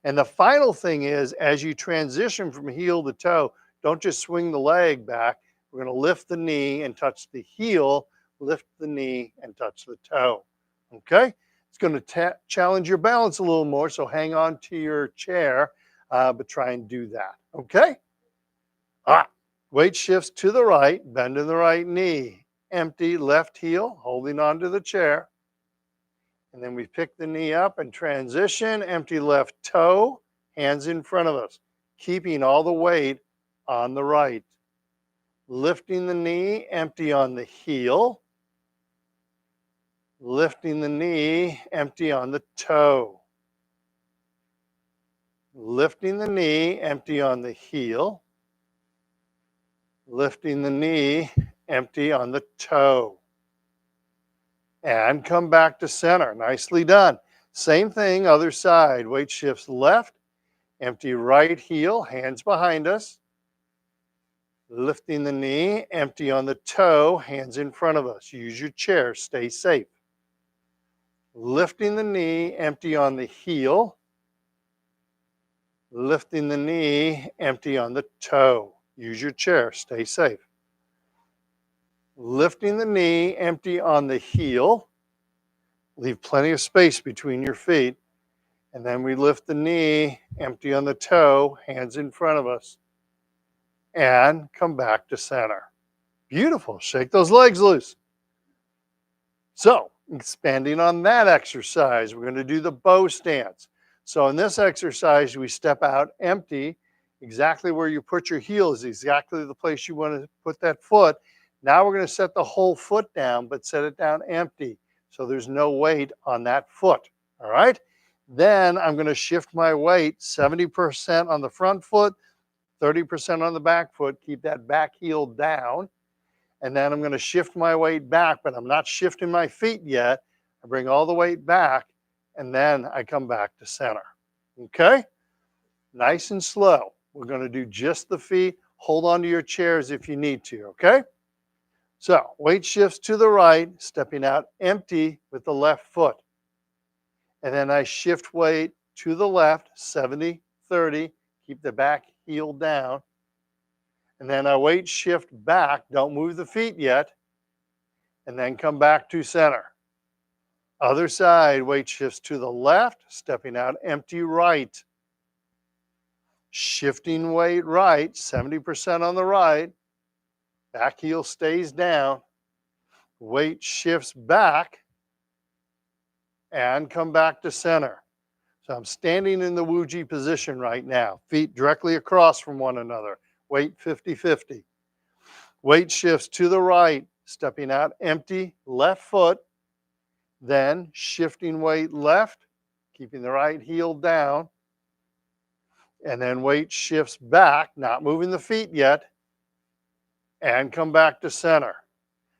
And the final thing is, as you transition from heel to toe, don't just swing the leg back. We're going to lift the knee and touch the heel, lift the knee and touch the toe, okay? It's going to challenge your balance a little more, so hang on to your chair, but try and do that, okay? All right, weight shifts to the right, bend in the right knee, empty left heel, holding on to the chair. And then we pick the knee up and transition, empty left toe, hands in front of us, keeping all the weight on the right. Lifting the knee, empty on the heel. Lifting the knee, empty on the toe. Lifting the knee, empty on the heel. Lifting the knee, empty on the toe. And come back to center. Nicely done. Same thing, other side. Weight shifts left, empty right heel, hands behind us. Lifting the knee, empty on the toe, hands in front of us. Use your chair, stay safe. Lifting the knee, empty on the heel. Lifting the knee, empty on the toe. Use your chair, stay safe. Lifting the knee, empty on the heel. Leave plenty of space between your feet. And then we lift the knee, empty on the toe, hands in front of us. And come back to center. Beautiful. Shake those legs loose. So, expanding on that exercise, we're going to do the bow stance. So in this exercise, we step out empty. Exactly where you put your heel is exactly the place you want to put that foot. Now we're going to set the whole foot down, but set it down empty. So there's no weight on that foot. All right. Then I'm going to shift my weight 70% on the front foot, 30% on the back foot, keep that back heel down. And then I'm going to shift my weight back, but I'm not shifting my feet yet. I bring all the weight back, and then I come back to center. Okay? Nice and slow. We're going to do just the feet. Hold on to your chairs if you need to, okay? So, weight shifts to the right, stepping out empty with the left foot. And then I shift weight to the left, 70, 30. Keep the back heel down. And then I weight shift back. Don't move the feet yet. And then come back to center. Other side, weight shifts to the left, stepping out empty right. Shifting weight right, 70% on the right. Back heel stays down. Weight shifts back and come back to center. So I'm standing in the Wuji position right now. Feet directly across from one another. Weight 50-50. Weight shifts to the right, stepping out empty, left foot. Then shifting weight left, keeping the right heel down. And then weight shifts back, not moving the feet yet. And come back to center.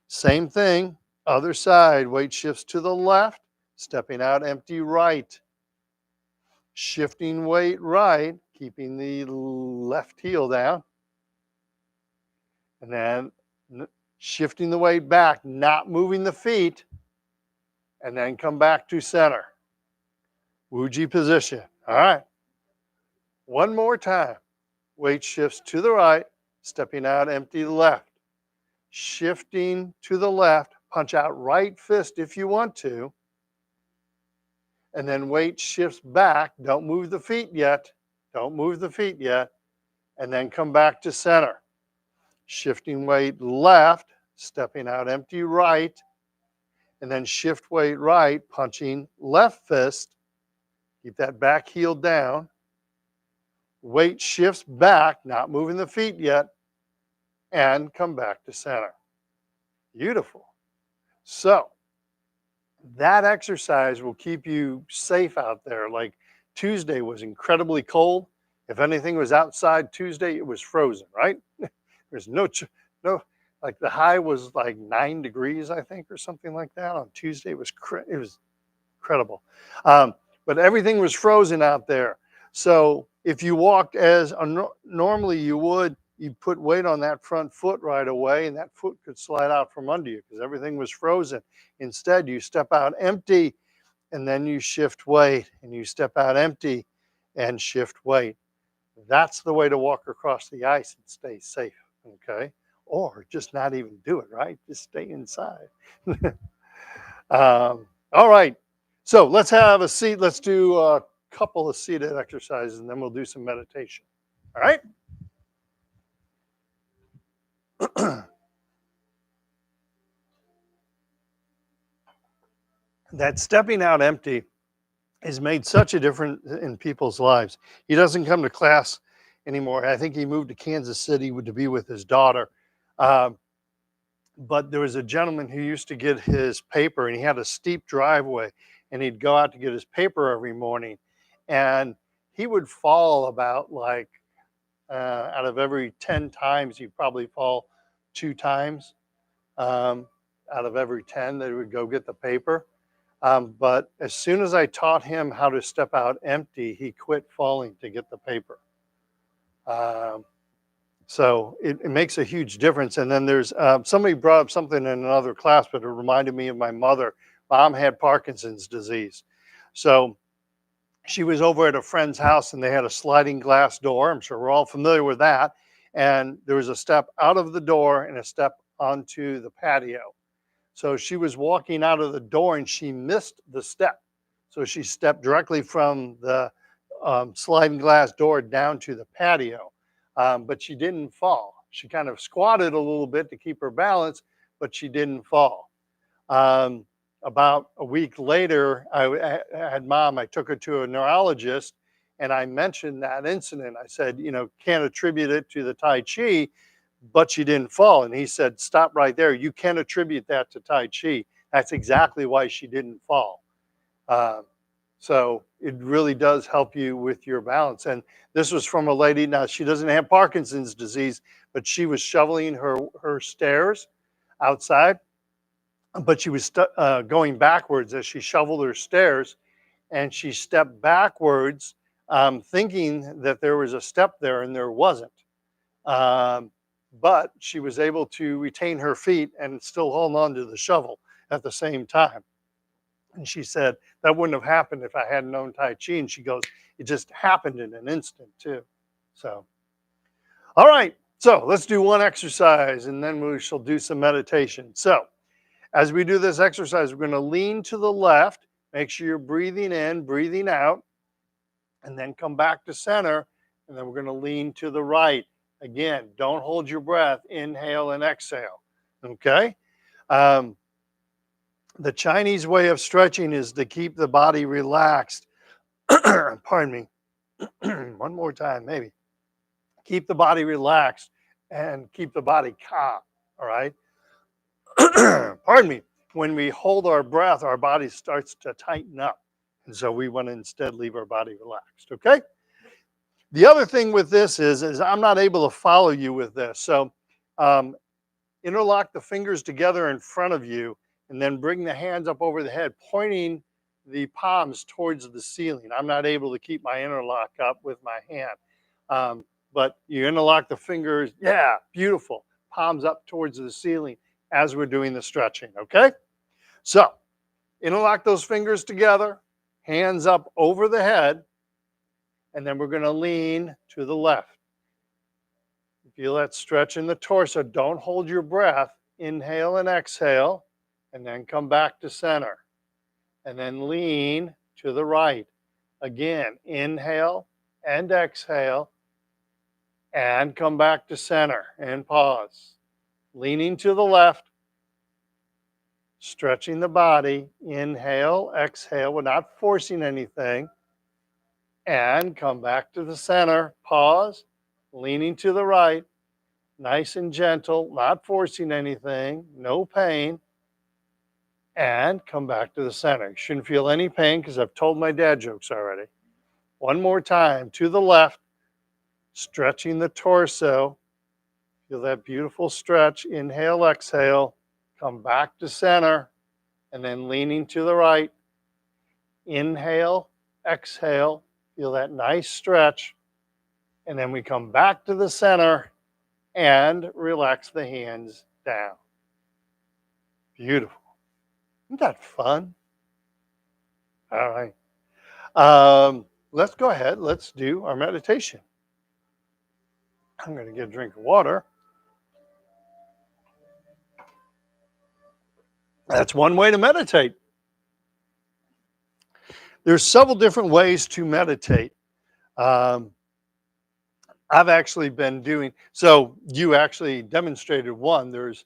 Same thing, other side, weight shifts to the left, stepping out empty right. Shifting weight right, keeping the left heel down. And then shifting the weight back, not moving the feet. And then come back to center. Wuji position. All right. One more time. Weight shifts to the right, stepping out empty left. Shifting to the left, punch out right fist if you want to. And then weight shifts back. Don't move the feet yet. Don't move the feet yet. And then come back to center. Shifting weight left, stepping out empty right. And then shift weight right, punching left fist. Keep that back heel down. Weight shifts back, not moving the feet yet. And come back to center. Beautiful. So, that exercise will keep you safe out there. Like Tuesday was incredibly cold. If anything was outside Tuesday, it was frozen, right? There's no, like the high was like 9 degrees, I think, or something like that. On Tuesday, it was incredible. But everything was frozen out there. So if you walked as normally you would, you put weight on that front foot right away, and that foot could slide out from under you because everything was frozen. Instead, you step out empty, and then you shift weight, and you step out empty and shift weight. That's the way to walk across the ice and stay safe, okay? Or just not even do it, right? Just stay inside. All right, so let's have a seat. Let's do a couple of seated exercises, and then we'll do some meditation, all right? That stepping out empty has made such a difference in people's lives. He doesn't come to class anymore. I think he moved to Kansas City to be with his daughter. But there was a gentleman who used to get his paper, and he had a steep driveway, and he'd go out to get his paper every morning. And he would fall about like out of every 10 times, he'd probably fall 2 times. Out of every 10 that he would go get the paper. But as soon as I taught him how to step out empty, he quit falling to get the paper. So it makes a huge difference. And then there's somebody brought up something in another class, but it reminded me of my mother. Mom had Parkinson's disease. So she was over at a friend's house, and they had a sliding glass door. I'm sure we're all familiar with that. And there was a step out of the door and a step onto the patio. So she was walking out of the door, and she missed the step. So she stepped directly from the sliding glass door down to the patio, but she didn't fall. She kind of squatted a little bit to keep her balance, but she didn't fall. About a week later, I had Mom, I took her to a neurologist, and I mentioned that incident. I said, you know, can't attribute it to the Tai Chi, but she didn't fall. And he said, stop right there. You can attribute that to Tai Chi. That's exactly why she didn't fall. So it really does help you with your balance. And this was from a lady. Now she doesn't have Parkinson's disease, but she was shoveling her stairs outside, but she was going backwards as she shoveled her stairs, and she stepped backwards, thinking that there was a step there, and there wasn't. Um, but she was able to retain her feet and still hold on to the shovel at the same time. And she said, that wouldn't have happened if I hadn't known Tai Chi. And she goes, it just happened in an instant, too. So, all right. So let's do one exercise and then we shall do some meditation. So, as we do this exercise, we're going to lean to the left. Make sure you're breathing in, breathing out, and then come back to center. And then we're going to lean to the right. Again, don't hold your breath. Inhale and exhale. Okay? The Chinese way of stretching is to keep the body relaxed. Pardon me. One more time, maybe. Keep the body relaxed and keep the body calm. All right? Pardon me. When we hold our breath, our body starts to tighten up. And so we want to instead leave our body relaxed. Okay? The other thing with this is I'm not able to follow you with this. So interlock the fingers together in front of you and then bring the hands up over the head, pointing the palms towards the ceiling. I'm not able to keep my interlock up with my hand. But you interlock the fingers. Yeah, beautiful. Palms up towards the ceiling as we're doing the stretching, okay? So interlock those fingers together, hands up over the head, and then we're going to lean to the left. Feel that stretch in the torso. Don't hold your breath. Inhale and exhale, and then come back to center. And then lean to the right. Again, inhale and exhale, and come back to center and pause. Leaning to the left, stretching the body. Inhale, exhale. We're not forcing anything. And come back to the center. Pause. Leaning to the right. Nice and gentle, not forcing anything, no pain. And come back to the center. You shouldn't feel any pain because I've told my dad jokes already. One more time, to the left, stretching the torso. Feel that beautiful stretch. Inhale, exhale. Come back to center. And then leaning to the right. Inhale, exhale. Feel that nice stretch. And then we come back to the center and relax the hands down. Beautiful. Isn't that fun? All right. Let's go ahead. Let's do our meditation. I'm going to get a drink of water. That's one way to meditate. There's several different ways to meditate. I've actually been doing, so you actually demonstrated one. There's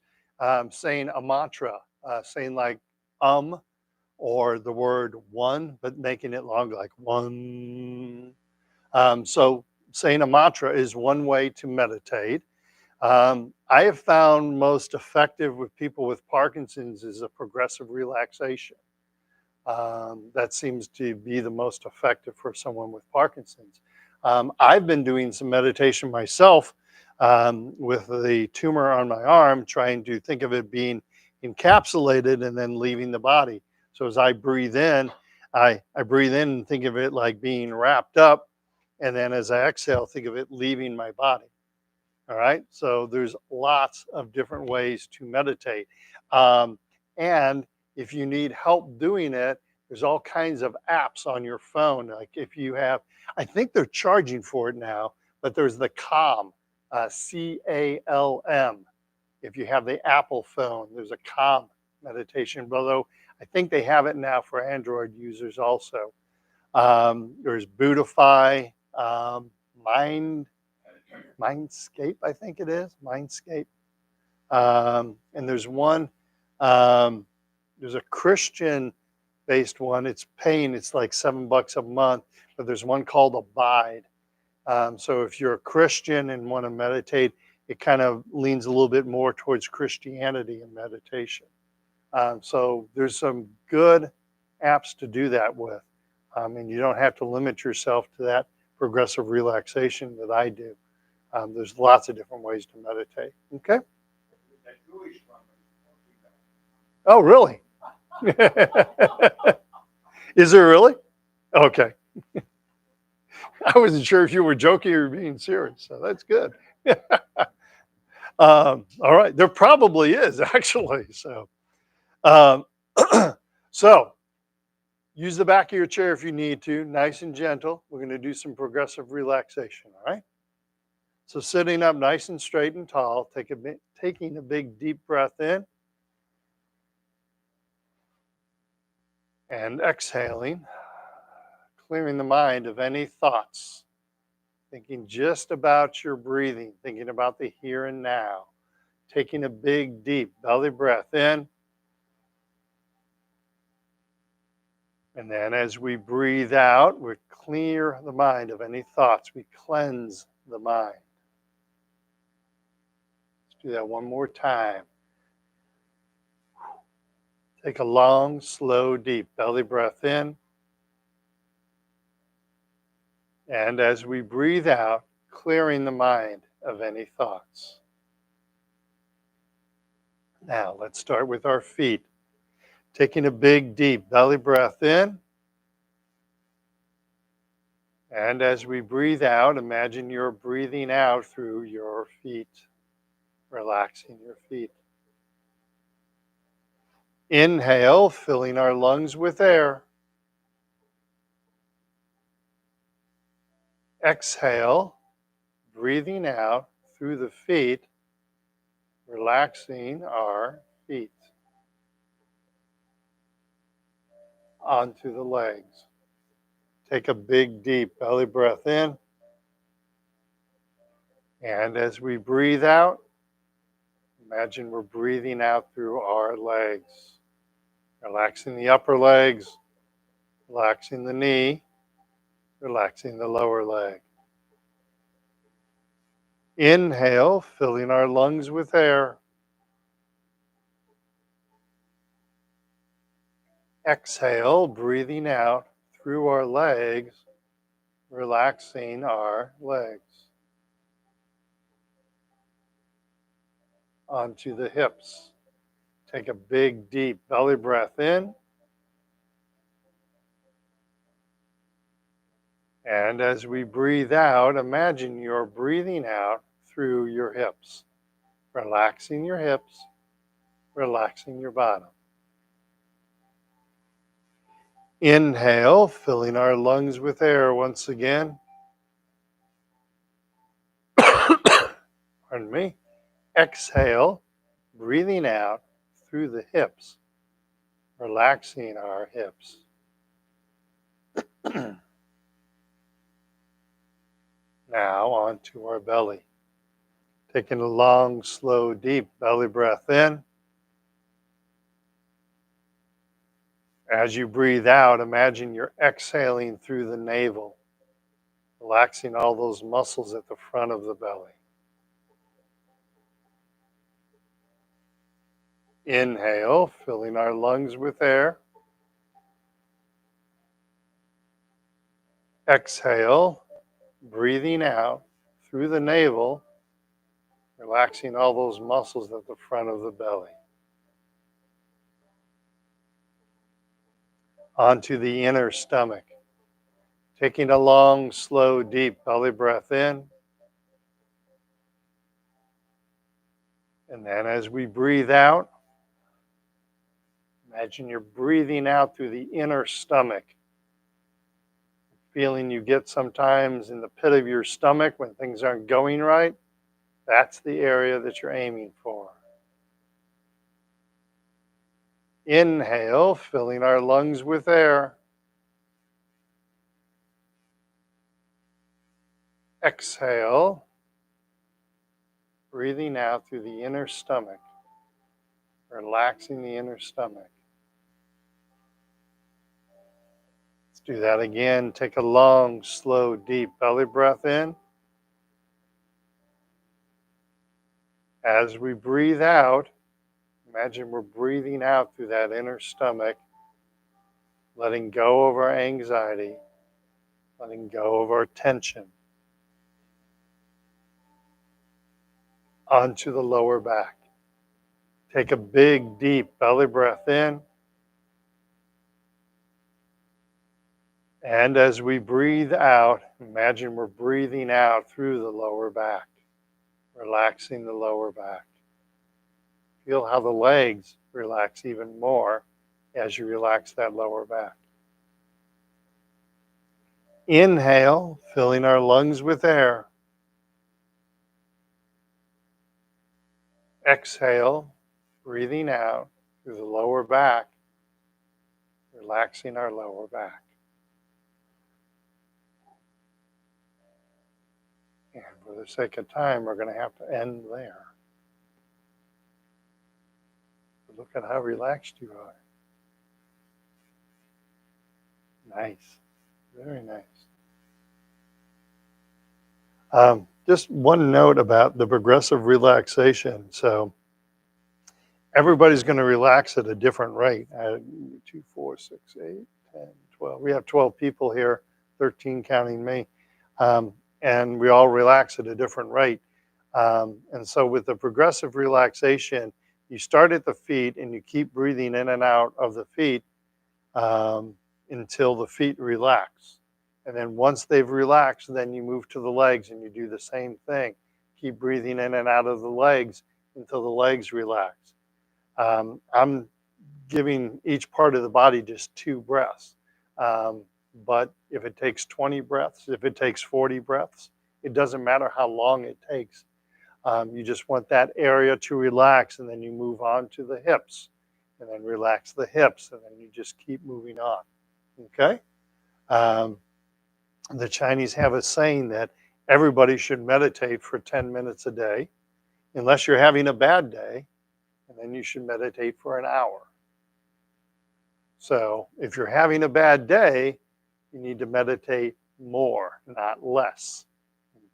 saying a mantra, saying like or the word one, but making it long, like one. So saying a mantra is one way to meditate. I have found most effective with people with Parkinson's is a progressive relaxation. That seems to be the most effective for someone with Parkinson's. I've been doing some meditation myself with the tumor on my arm, trying to think of it being encapsulated and then leaving the body. So as I breathe in, I breathe in and think of it like being wrapped up. And then as I exhale, think of it leaving my body. All right. So there's lots of different ways to meditate. And if you need help doing it, there's all kinds of apps on your phone. Like if you have, I think they're charging for it now, but there's the Calm, CALM. If you have the Apple phone, there's a Calm meditation, although I think they have it now for Android users also. There's Buddhify, Mindscape, I think it is, Mindscape. And there's one, there's a Christian-based one. It's paying, it's like $7 a month, but there's one called Abide. So if you're a Christian and want to meditate, it kind of leans a little bit more towards Christianity and meditation. So there's some good apps to do that with. And you don't have to limit yourself to that progressive relaxation that I do. There's lots of different ways to meditate. Okay? Oh, really? Is there really? Okay. I wasn't sure if you were joking or being serious, so that's good. All right. There probably is, actually. So, um, so use the back of your chair if you need to, nice and gentle. We're going to do some progressive relaxation. All right. So sitting up nice and straight and tall, taking a big deep breath in and exhaling, clearing the mind of any thoughts, thinking just about your breathing, thinking about the here and now, taking a big deep belly breath in. And then as we breathe out, we clear the mind of any thoughts. We cleanse the mind. Let's do that one more time. Take a long, slow, deep belly breath in. And as we breathe out, clearing the mind of any thoughts. Now, let's start with our feet. Taking a big, deep belly breath in. And as we breathe out, imagine you're breathing out through your feet, relaxing your feet. Inhale, filling our lungs with air. Exhale, breathing out through the feet, relaxing our feet onto the legs. Take a big, deep belly breath in. And as we breathe out, imagine we're breathing out through our legs, relaxing the upper legs, relaxing the knee, relaxing the lower leg. Inhale, filling our lungs with air. Exhale, breathing out through our legs, relaxing our legs. Onto the hips. Take a big, deep belly breath in. And as we breathe out, imagine you're breathing out through your hips, relaxing your hips, relaxing your bottom. Inhale, filling our lungs with air once again. Pardon me. Exhale, breathing out through the hips, relaxing our hips. Now onto our belly. Taking a long, slow, deep belly breath in. As you breathe out, imagine you're exhaling through the navel, relaxing all those muscles at the front of the belly. Inhale, filling our lungs with air. Exhale, breathing out through the navel, relaxing all those muscles at the front of the belly. Onto the inner stomach. Taking a long, slow, deep belly breath in. And then as we breathe out, imagine you're breathing out through the inner stomach. Feeling you get sometimes in the pit of your stomach when things aren't going right, that's the area that you're aiming for. Inhale, filling our lungs with air. Exhale, breathing out through the inner stomach, relaxing the inner stomach. Let's do that again. Take a long, slow, deep belly breath in. As we breathe out, imagine we're breathing out through that inner stomach, letting go of our anxiety, letting go of our tension onto the lower back. Take a big, deep belly breath in. And as we breathe out, imagine we're breathing out through the lower back, relaxing the lower back. Feel how the legs relax even more as you relax that lower back. Inhale, filling our lungs with air. Exhale, breathing out through the lower back, relaxing our lower back. And for the sake of time, we're going to have to end there. But look at how relaxed you are. Nice. Very nice. Just one note about the progressive relaxation. So everybody's going to relax at a different rate. 2, 4, 6, 8, 10, 12. We have 12 people here, 13 counting me. And we all relax at a different rate. And so with the progressive relaxation, you start at the feet and you keep breathing in and out of the feet until the feet relax. And then once they've relaxed, then you move to the legs and you do the same thing. Keep breathing in and out of the legs until the legs relax. I'm giving each part of the body just 2 breaths. But if it takes 20 breaths, if it takes 40 breaths, it doesn't matter how long it takes. You just want that area to relax, and then you move on to the hips, and then relax the hips, and then you just keep moving on. Okay? The Chinese have a saying that everybody should meditate for 10 minutes a day, unless you're having a bad day, and then you should meditate for an hour. So if you're having a bad day, you need to meditate more, not less.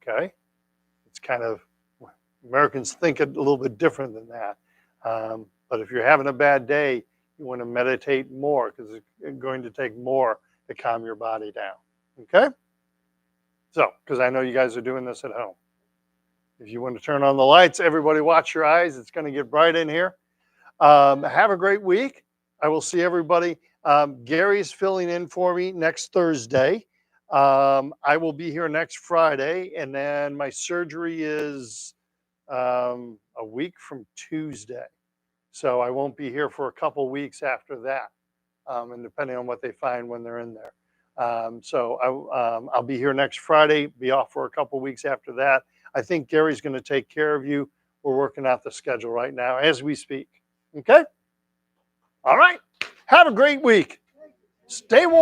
Okay? It's kind of, Americans think it a little bit different than that. But if you're having a bad day, you want to meditate more because it's going to take more to calm your body down. Okay? So, because I know you guys are doing this at home. If you want to turn on the lights, everybody watch your eyes. It's going to get bright in here. Have a great week. I will see everybody. Gary's filling in for me next Thursday. I will be here next Friday, and then my surgery is a week from Tuesday. So I won't be here for a couple weeks after that, and depending on what they find when they're in there. So I'll be here next Friday, be off for a couple weeks after that. I think Gary's going to take care of you. We're working out the schedule right now as we speak. Okay? All right. Have a great week. Stay warm.